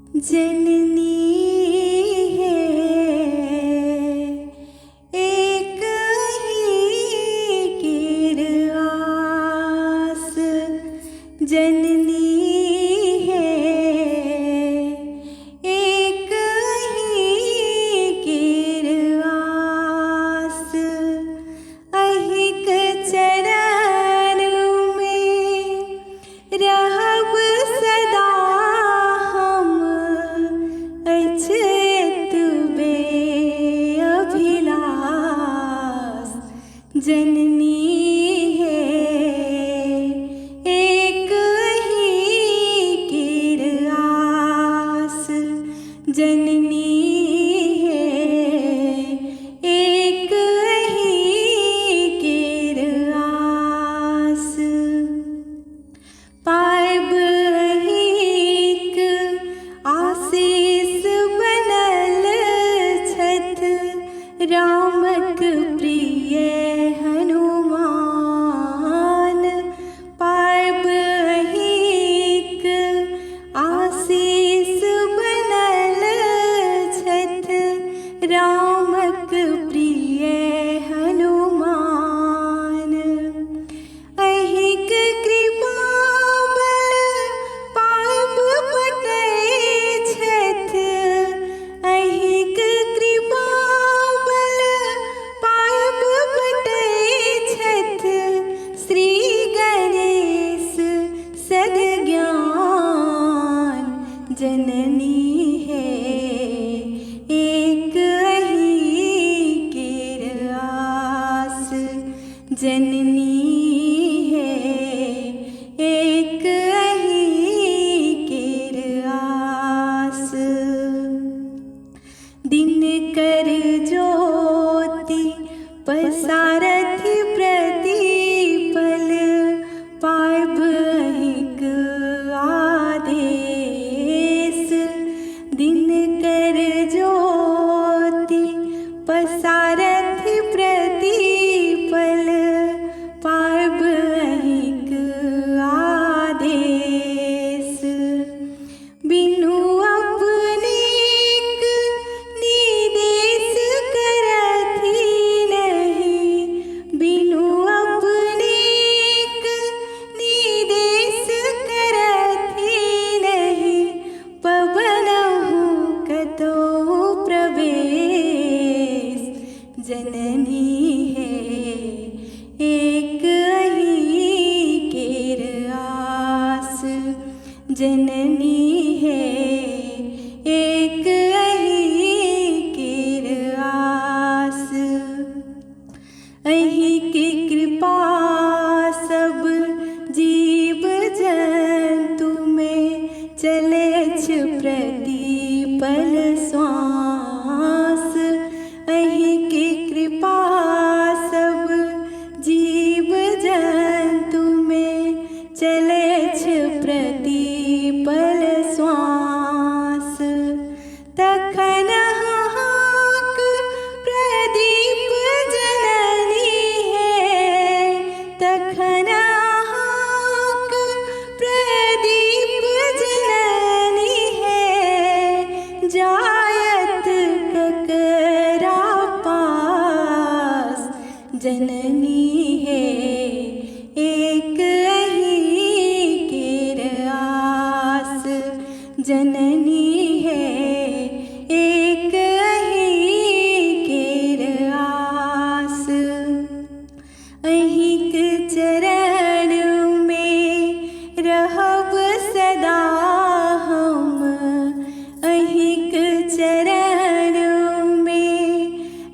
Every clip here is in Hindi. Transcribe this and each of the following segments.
जननी है एक ही किरआस, जननी है एक ही किरआस। अहिक चरण में रहब सदा हम, अछत बेअभिलाष। जननी है एक ही किरआस, जननी है एक ही किरआस। पायब अहिक आशीष बनल छथ, रामक प्रिय हनुमान। पायब अहिक आशीष बनल छथ, रामक प्रिय हनुमान। अहिक कृपा बल पायब बटै छथ, अहिक कृपा बल पायब बटै छथ, श्री गणेश सद्ज्ञान। जननी है एक ही किरआस, जननी है एक ही किरआस। दिनकर ज्योति पसारथि प्रतिपल, पायब अहिक आदेश। दिनकर ज्योति पसारथि प्रतिपल, पायब अहिक आदेश। बिनु अपनेक निदेश करथि नहीं, बिनु अपनेक निदेश करथि नहीं, पवनहु कतहु प्रवेश। जननी है एक ही किरआस, जननी है एक ही किरआस। अहिक कृपा सब जीव जन्तु में चलैछ प्रतिपल श्वास। अहिक कृपा सब जीव जन्तु में चलैछ प्रतिपल श्वास। तखन अहाँक प्रदीप जननी है, तखन अहाँक प्रदीप जननी है, जायत ककरा पास। जननी है एक ही किरआस, जननी है एक ही किरआस। अहिक चरण में रहब सदा हम, अहिक चरण में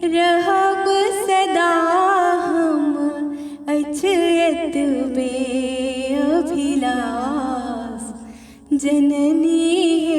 रहब सदा हम, अछत बेअभिलाष। जननी है